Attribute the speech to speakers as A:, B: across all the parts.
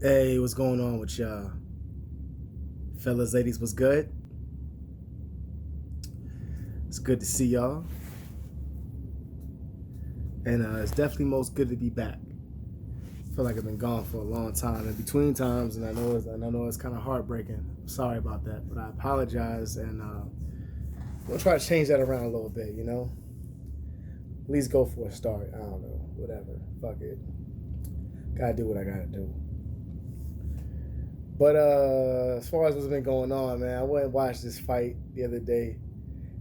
A: Hey, what's going on with y'all? Fellas, ladies, what's good? It's good to see y'all. And it's definitely most good to be back. I feel like I've been gone for a long time in between times, and I know it's kind of heartbreaking. I'm sorry about that, but I apologize, and we'll try to change that around a little bit, you know? At least go for a start. I don't know. Whatever. Fuck it. Gotta do what I gotta do. But as far as what's been going on, man, I went and watched this fight the other day.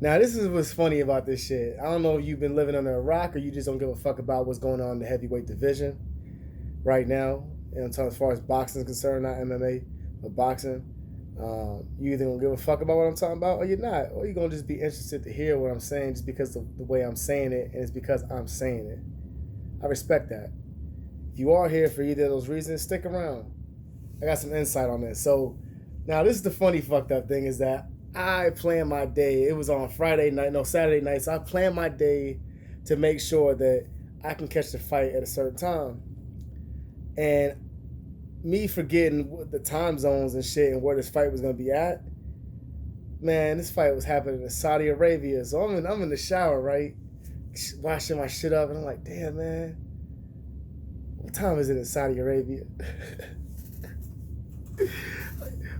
A: Now, this is what's funny about this shit. I don't know if you've been living under a rock or you just don't give a fuck about what's going on in the heavyweight division right now. And as far as boxing is concerned, not MMA, but boxing. You either gonna give a fuck about what I'm talking about or you're not. Or you're gonna just be interested to hear what I'm saying just because of the way I'm saying it, and it's because I'm saying it. I respect that. If you are here for either of those reasons, stick around. I got some insight on this. So now this is the funny fucked up thing is that I planned my day. It was on Saturday night. So I planned my day to make sure that I can catch the fight at a certain time. And me forgetting the time zones and shit and where this fight was going to be at, man, this fight was happening in Saudi Arabia. So I'm in the shower, right? Washing my shit up. And I'm like, damn, man, what time is it in Saudi Arabia?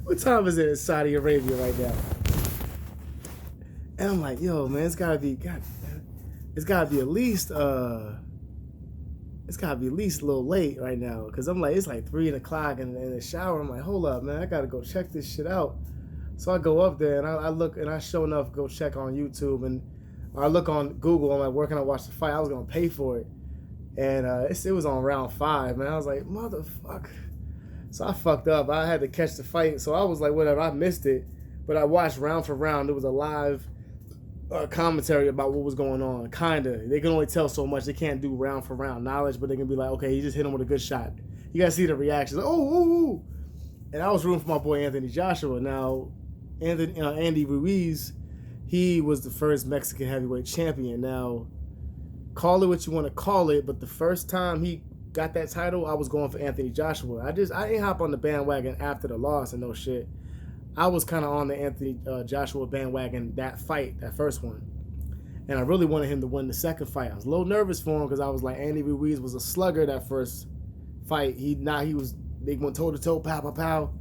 A: What time is it in Saudi Arabia right now? And I'm like, yo, man, it's gotta be at least a little late right now. Cause I'm like, it's like 3 o'clock in the shower. I'm like, hold up, man, I gotta go check this shit out. So I go up there and I look and I sure enough go check on YouTube and I look on Google. I'm like, where can I watch the fight? I was gonna pay for it. And it was on round 5, man. I was like, motherfucker. So I fucked up. I had to catch the fight. So I was like, whatever, I missed it. But I watched round for round. There was a live commentary about what was going on. Kinda. They can only tell so much. They can't do round for round knowledge, but they can be like, okay, he just hit him with a good shot. You gotta see the reactions. Like, oh. And I was rooting for my boy Anthony Joshua. Now, Andy Ruiz, he was the first Mexican heavyweight champion. Now, call it what you want to call it, but the first time he got that title, I was going for Anthony Joshua. I didn't hop on the bandwagon after the loss and no shit. I was kind of on the Anthony Joshua bandwagon that fight, that first one. And I really wanted him to win the second fight. I was a little nervous for him because I was like, Andy Ruiz was a slugger that first fight. They went toe to toe, pow, pow, pow.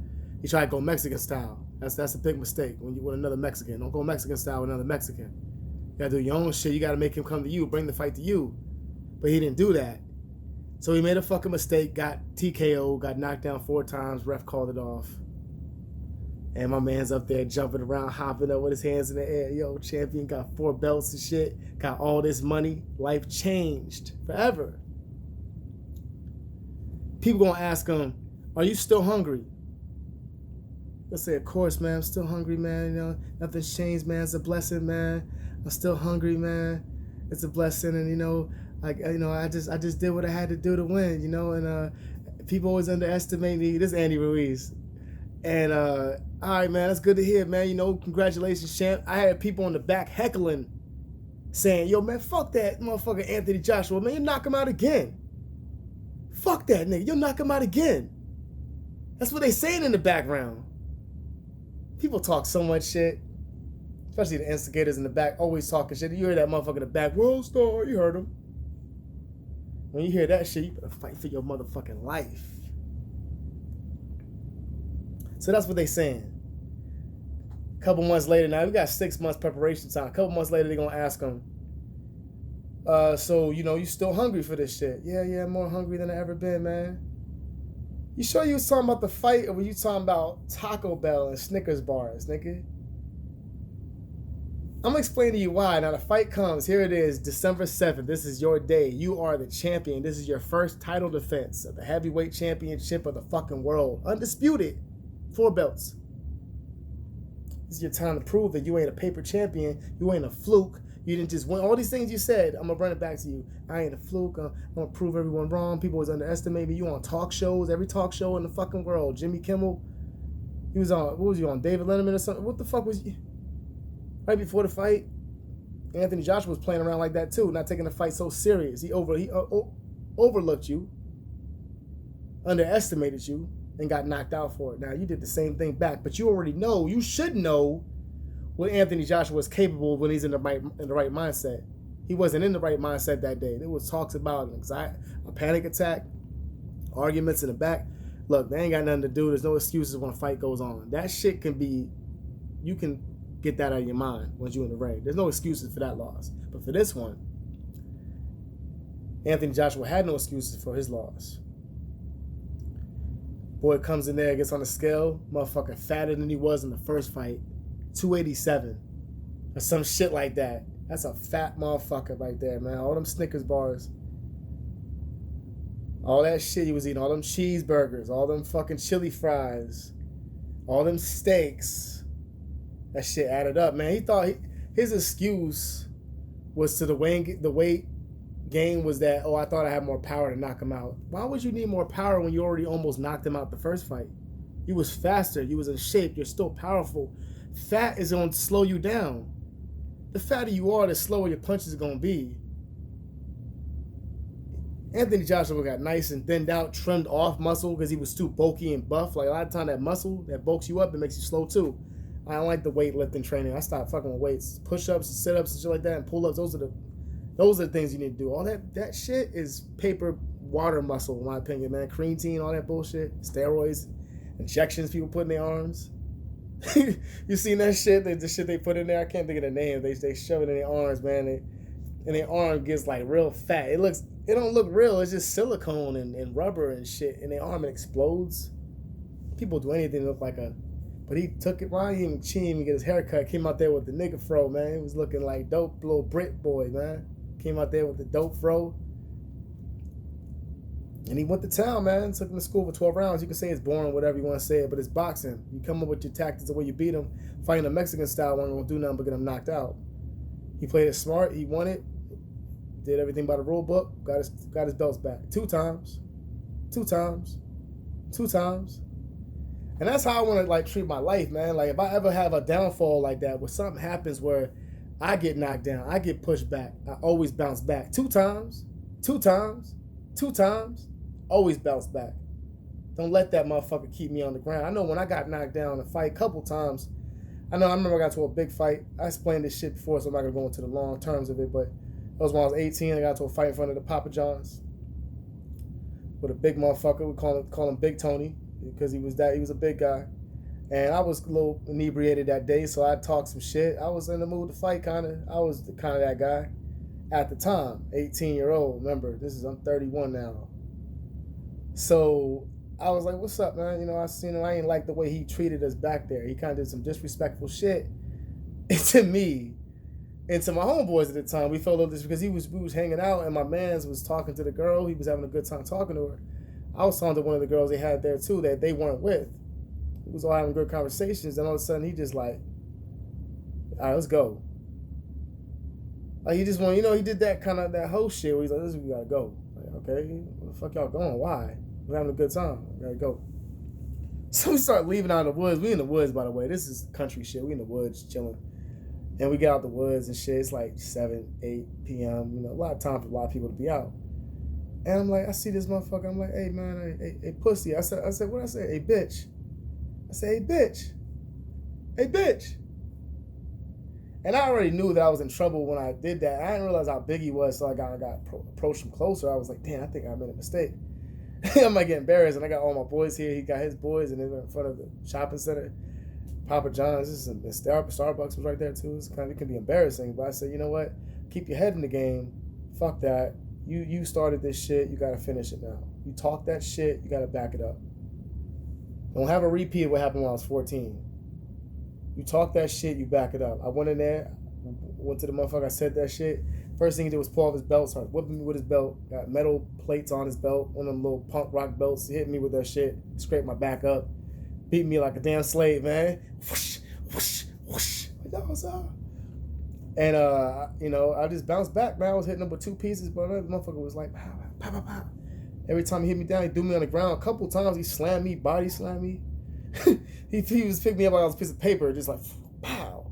A: He tried to go Mexican style. That's a big mistake when you with another Mexican. Don't go Mexican style with another Mexican. You gotta do your own shit. You gotta make him come to you, bring the fight to you. But he didn't do that. So he made a fucking mistake, got TKO, got knocked down 4 times, ref called it off. And my man's up there jumping around, hopping up with his hands in the air. Yo, champion, got 4 belts and shit, got all this money. Life changed forever. People gonna ask him, are you still hungry? He'll say, of course, man, I'm still hungry, man. You know, nothing's changed, man. It's a blessing, man. I'm still hungry, man. It's a blessing, and I just did what I had to do to win, and people always underestimate me. This is Andy Ruiz. And all right, man, that's good to hear, man. Congratulations, champ. I had people in the back heckling, saying, yo, man, fuck that motherfucker Anthony Joshua, man. You knock him out again. Fuck that nigga. You'll knock him out again. That's what they saying in the background. People talk so much shit. Especially the instigators in the back always talking shit. You hear that motherfucker in the back, world star, you heard him. When you hear that shit, you better fight for your motherfucking life. So that's what they saying. A couple months later, now we got 6 months preparation time. A couple months later, they're going to ask him, so, you still hungry for this shit? Yeah, I'm more hungry than I ever been, man. You sure you was talking about the fight, or were you talking about Taco Bell and Snickers bars, nigga? I'm going to explain to you why. Now, the fight comes. Here it is, December 7th. This is your day. You are the champion. This is your first title defense of the heavyweight championship of the fucking world. Undisputed. 4 belts. This is your time to prove that you ain't a paper champion. You ain't a fluke. You didn't just win. All these things you said, I'm going to run it back to you. I ain't a fluke. I'm going to prove everyone wrong. People always underestimate me. You on talk shows, every talk show in the fucking world. Jimmy Kimmel. He was on, what was you on, David Letterman or something? What the fuck was you? Right before the fight, Anthony Joshua was playing around like that too, not taking the fight so serious. He overlooked you, underestimated you, and got knocked out for it. Now, you did the same thing back, but you already know, you should know what Anthony Joshua was capable of when he's in the right mindset. He wasn't in the right mindset that day. There was talks about a panic attack, arguments in the back. Look, they ain't got nothing to do. There's no excuses when a fight goes on. That shit can be, you can get that out of your mind once you're in the ring. There's no excuses for that loss. But for this one, Anthony Joshua had no excuses for his loss. Boy comes in there, gets on the scale, motherfucker fatter than he was in the first fight, 287 or some shit like that. That's a fat motherfucker right there, man. All them Snickers bars, all that shit he was eating, all them cheeseburgers, all them fucking chili fries, all them steaks. That shit added up, man. He thought his excuse was to the weight gain was that, I thought I had more power to knock him out. Why would you need more power when you already almost knocked him out the first fight? You was faster. You was in shape. You're still powerful. Fat is going to slow you down. The fatter you are, the slower your punches are going to be. Anthony Joshua got nice and thinned out, trimmed off muscle because he was too bulky and buff. Like a lot of time that muscle that bulks you up, it makes you slow too. I don't like the weightlifting training. I stopped fucking with weights. Push-ups, sit-ups, and shit like that, and pull-ups. Those are the things you need to do. All that shit is paper water muscle, in my opinion, man. Creatine, all that bullshit. Steroids, injections people put in their arms. You seen that shit? The shit they put in there? I can't think of the name. They shove it in their arms, man. And their arm gets like real fat. It don't look real. It's just silicone and rubber and shit. And their arm explodes. People do anything to look like a... But he took it, why he didn't even get his haircut? Came out there with the nigga fro, man. He was looking like dope little Brit boy, man. Came out there with the dope fro. And he went to town, man. Took him to school for 12 rounds. You can say it's boring, whatever you want to say it, but it's boxing. You come up with your tactics, the way you beat him. Fighting a Mexican style, wasn't going to do nothing but get him knocked out. He played it smart. He won it. Did everything by the rule book. Got his belts back. Two times. And that's how I want to like treat my life, man. Like if I ever have a downfall like that, where something happens where I get knocked down, I get pushed back, I always bounce back. Two times, always bounce back. Don't let that motherfucker keep me on the ground. I know when I got knocked down in a fight a couple times, I remember I got to a big fight. I explained this shit before, so I'm not going to go into the long terms of it, but that was when I was 18. I got to a fight in front of the Papa John's with a big motherfucker. We call him Big Tony because he was a big guy. And I was a little inebriated that day, so I talked some shit. I was in the mood to fight, kind of. I was kind of that guy at the time, 18-year-old. Remember, I'm 31 now. So I was like, what's up, man? I ain't like the way he treated us back there. He kind of did some disrespectful shit to me and to my homeboys at the time. We felt a little this because we was hanging out, and my mans was talking to the girl. He was having a good time talking to her. I was talking to one of the girls they had there, too, that they weren't with. We was all having good conversations, and all of a sudden he just like, all right, let's go. Like he just wanted, he did that kind of that whole shit where he's like, listen, we gotta go. Like, okay, where the fuck y'all going? Why? We're having a good time. We gotta go. So we start leaving out of the woods. We in the woods, by the way. This is country shit. We in the woods chilling. And we get out the woods and shit. It's like 7, 8 p.m. A lot of time for a lot of people to be out. And I'm like, I see this motherfucker. I'm like, hey, man, hey, pussy. I said, what I say? Hey, bitch. I said, hey, bitch. Hey, bitch. And I already knew that I was in trouble when I did that. I didn't realize how big he was, so I got approached him closer. I was like, damn, I think I made a mistake. I might get embarrassed. And I got all my boys here. He got his boys, and they were in front of the shopping center. Papa John's, this is Starbucks was right there, too. It can be embarrassing. But I said, you know what? Keep your head in the game. Fuck that. You started this shit. You got to finish it now. You talk that shit. You got to back it up. Don't have a repeat of what happened when I was 14. You talk that shit, you back it up. I went in there, went to the motherfucker, I said that shit. First thing he did was pull off his belt, started whipping me with his belt, got metal plates on his belt, one of them little punk rock belts. He hit me with that shit, scraped my back up, beat me like a damn slave, man. Whoosh, whoosh, whoosh. That was And, I just bounced back, man. I was hitting him with 2 pieces, but that motherfucker was like, pow, pow, pow, pow. Every time he hit me down, he threw me on the ground. A couple times he slammed me, body slammed me. he was picking me up like I was a piece of paper, just like, pow.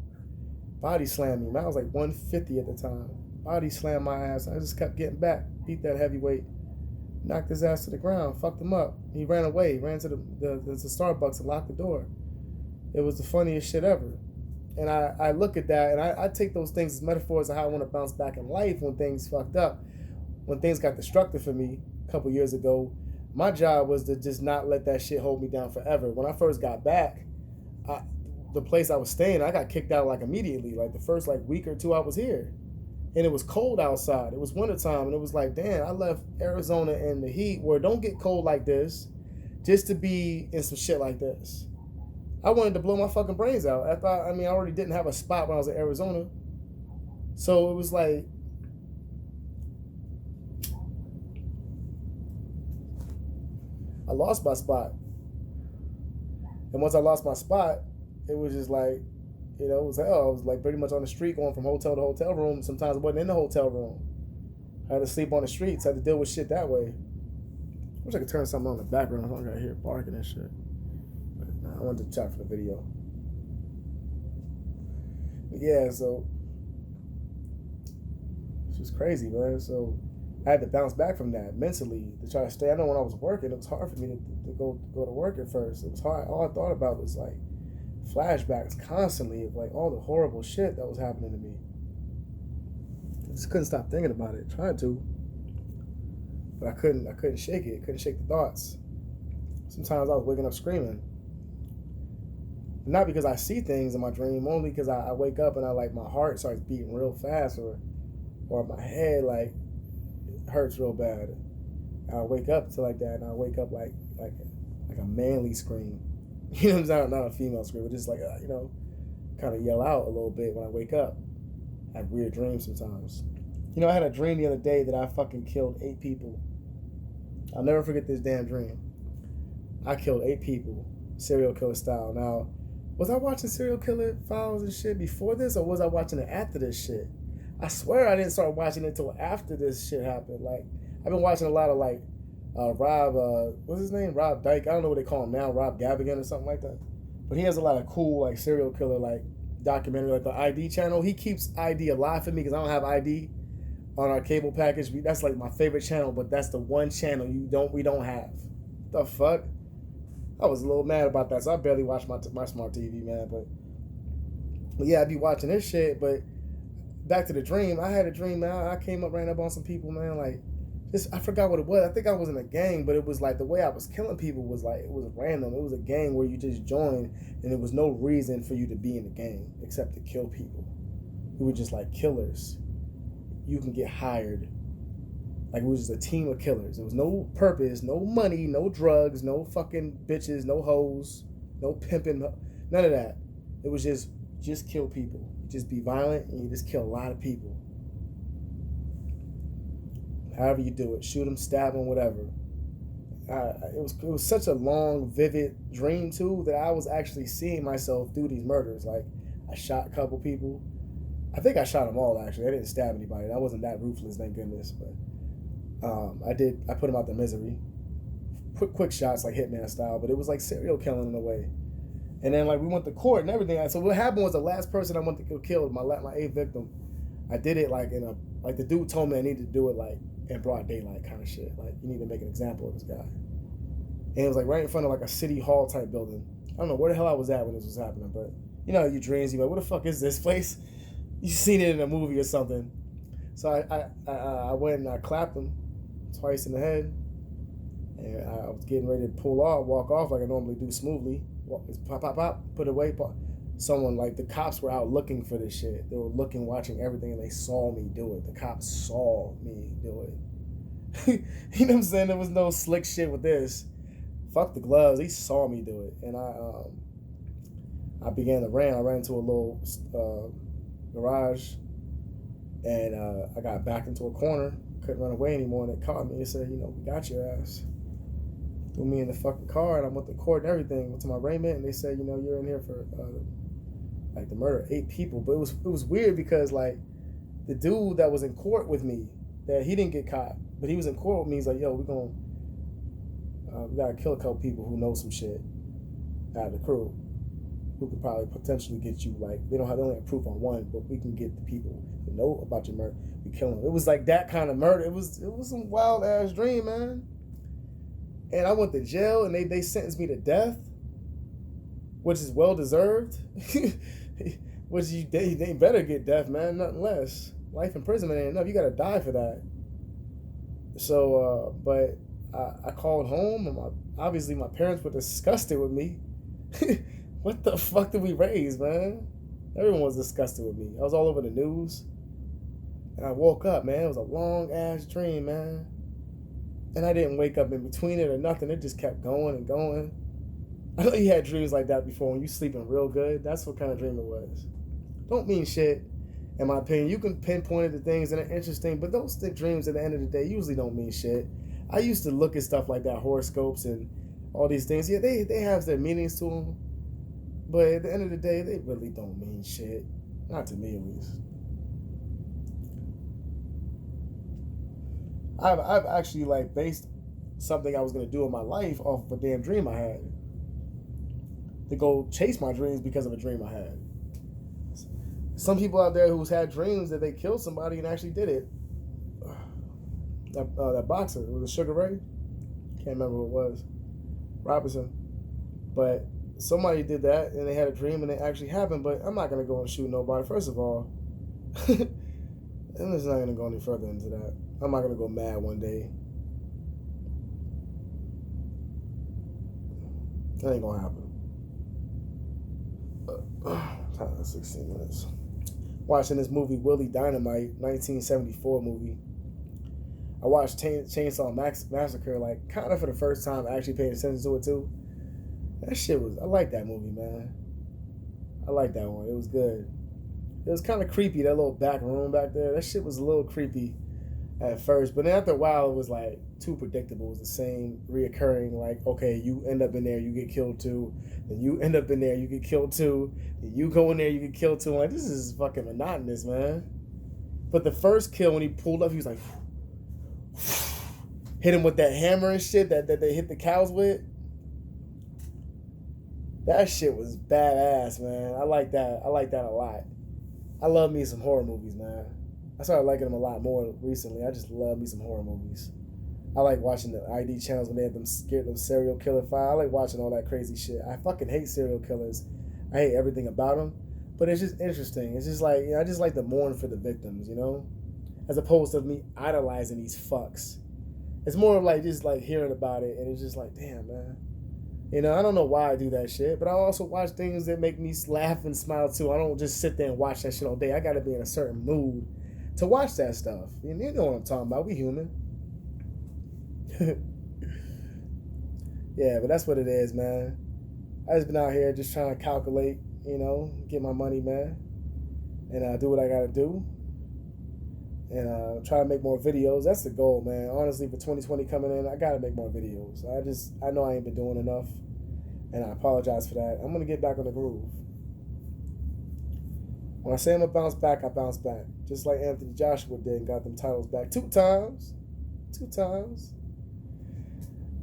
A: Body slammed me, man. I was like 150 at the time. Body slammed my ass. I just kept getting back. Beat that heavyweight. knocked his ass to the ground, fucked him up. He ran away, he ran to the Starbucks and locked the door. It was the funniest shit ever. And I look at that and I take those things as metaphors of how I want to bounce back in life when things fucked up. When things got destructive for me a couple years ago, my job was to just not let that shit hold me down forever. When I first got back, the place I was staying, I got kicked out like immediately. Like the first like week or two I was here. And it was cold outside. It was wintertime. And it was like, damn, I left Arizona in the heat where it don't get cold like this just to be in some shit like this. I wanted to blow my fucking brains out. I already didn't have a spot when I was in Arizona. So it was like, I lost my spot. And once I lost my spot, it was just like, you know, it was hell. I was like pretty much on the street going from hotel to hotel room. Sometimes I wasn't in the hotel room. I had to sleep on the streets. I had to deal with shit that way. I wish I could turn something on in the background. I don't got to hear barking and shit. But nah, I wanted to chat for the video. But yeah, so it's just crazy, man. So I had to bounce back from that mentally to try to stay. I know when I was working, it was hard for me to go to work at first. It was hard. All I thought about was like flashbacks constantly of like all the horrible shit that was happening to me. I just couldn't stop thinking about it. Tried to, but I couldn't shake it. Couldn't shake the thoughts. Sometimes I was waking up screaming. Not because I see things in my dream, only because I wake up and I like my heart starts beating real fast, or my head like hurts real bad. I wake up to like that, and I wake up like a manly scream. You know what I'm saying? Not a female scream, but just like you know, kind of yell out a little bit when I wake up. I have weird dreams sometimes. You know, I had a dream the other day that I fucking killed 8 people. I'll never forget this damn dream. I killed 8 people, serial killer style. Now, was I watching serial killer files and shit before this, or was I watching it after this shit? I swear I didn't start watching it until after this shit happened. Like, I've been watching a lot of like Rob, what's his name? Rob Dyke. I don't know what they call him now, Rob Gavigan or something like that. But he has a lot of cool like serial killer like documentary, like the ID channel. He keeps ID alive for me because I don't have ID on our cable package. That's like my favorite channel, but that's the one channel we don't have. The fuck? I was a little mad about that, so I barely watch my smart TV, man. But yeah, I'd be watching this shit. But back to the dream, I had a dream, man. I came up, ran up on some people, man. Like, I forgot what it was. I think I was in a gang, but it was like the way I was killing people was like, it was random. It was a gang where you just joined, and there was no reason for you to be in the gang except to kill people. We were just like killers. You can get hired. Like, it was just a team of killers. There was no purpose, no money, no drugs, no fucking bitches, no hoes, no pimping, none of that. It was just kill people. Just be violent, and you just kill a lot of people. However you do it, shoot them, stab them, whatever. It was such a long, vivid dream too that I was actually seeing myself do these murders. Like, I shot a couple people. I think I shot them all actually. I didn't stab anybody. I wasn't that ruthless, thank goodness. But I put them out their misery. Quick shots, like Hitman style. But it was like serial killing in a way. And then like we went to court and everything. So what happened was the last person I went to kill, my 8th victim. I did it like the dude told me I needed to do it like in broad daylight kind of shit. Like, you need to make an example of this guy. And it was like right in front of like a city hall type building. I don't know where the hell I was at when this was happening, but you know, your dreams, you're like, what the fuck is this place? You seen it in a movie or something. So I went and I clapped him twice in the head. And I was getting ready to walk off like I normally do smoothly. Pop, pop, pop, put it away. Someone, like, the cops were out looking for this shit. They were looking, watching everything, and they saw me do it. The cops saw me do it. You know what I'm saying? There was no slick shit with this. Fuck the gloves. He saw me do it. And I began to run. I ran into a little garage, and I got backed into a corner. Couldn't run away anymore, and they caught me and said, you know, we got your ass. Threw me in the fucking car, and I went to court and everything. Went to my arraignment, and they said, you know, you're in here for like the murder of 8 people. But it was weird because like the dude that was in court with me, that he didn't get caught, but he was in court with me. He's like, yo, we gotta kill a couple people who know some shit out of the crew, who could probably potentially get you, like, they only have proof on one, but we can get the people who know about your murder. We kill them. It was like that kind of murder. It was some wild ass dream, man. and I went to jail, and they sentenced me to death, which is well deserved. Which they better get death, man, nothing less. Life imprisonment ain't enough. You gotta die for that. So, but I called home, and obviously my parents were disgusted with me. What the fuck did we raise, man? Everyone was disgusted with me. I was all over the news. And I woke up, man. It was a long ass dream, man. And I didn't wake up in between it or nothing. It just kept going and going. I know you had dreams like that before when you sleeping real good. That's what kind of dream it was. Don't mean shit, in my opinion. You can pinpoint it to things that are interesting, but those dreams at the end of the day usually don't mean shit. I used to look at stuff like that, horoscopes and all these things. Yeah, they have their meanings to them. But at the end of the day, they really don't mean shit. Not to me, at least. I've actually like based something I was gonna do in my life off of a damn dream I had. To go chase my dreams because of a dream I had. Some people out there who's had dreams that they killed somebody and actually did it. That boxer, it was Sugar Ray. Can't remember who it was. Robinson. But somebody did that and they had a dream and it actually happened. But I'm not gonna go and shoot nobody. First of all, I'm just not gonna go any further into that. I'm not gonna go mad one day. That ain't gonna happen. 16 minutes. Watching this movie, Willie Dynamite, 1974 movie. I watched Chainsaw Massacre, like, kind of for the first time, actually paying attention to it, too. That shit was, I like that movie, man. I like that one. It was good. It was kind of creepy, that little back room back there. That shit was a little creepy at first, but then after a while, it was, like, too predictable. It was the same reoccurring, like, okay, you end up in there, you get killed, too. Then you end up in there, you get killed, too. Then you go in there, you get killed, too. I'm like, this is fucking monotonous, man. But the first kill, when he pulled up, he was like, hit him with that hammer and shit that they hit the cows with. That shit was badass, man. I like that. I like that a lot. I love me some horror movies, man. I started liking them a lot more recently. I just love me some horror movies. I like watching the ID channels when they have them scared them serial killer file. I like watching all that crazy shit. I fucking hate serial killers. I hate everything about them. But it's just interesting. It's just like, you know, I just like to mourn for the victims, you know? As opposed to me idolizing these fucks. It's more of like just like hearing about it and it's just like, damn, man. You know, I don't know why I do that shit, but I also watch things that make me laugh and smile too. I don't just sit there and watch that shit all day. I gotta be in a certain mood to watch that stuff. You know what I'm talking about. We human. Yeah, but that's what it is, man. I just been out here just trying to calculate, you know, get my money, man. And do what I gotta do. And try to make more videos. That's the goal, man. Honestly, for 2020 coming in, I gotta make more videos. I know I ain't been doing enough, and I apologize for that. I'm gonna get back on the groove. When I say I'm gonna bounce back, I bounce back. Just like Anthony Joshua did and got them titles back 2 times. 2 times.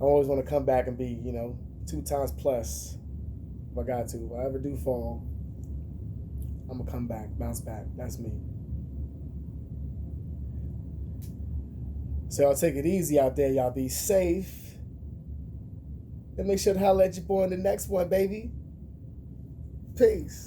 A: I always want to come back and be, you know, 2 times plus. If I got to. If I ever do fall, I'm gonna come back, bounce back. That's me. So y'all take it easy out there. Y'all be safe. And make sure to holler at your boy in the next one, baby. Peace.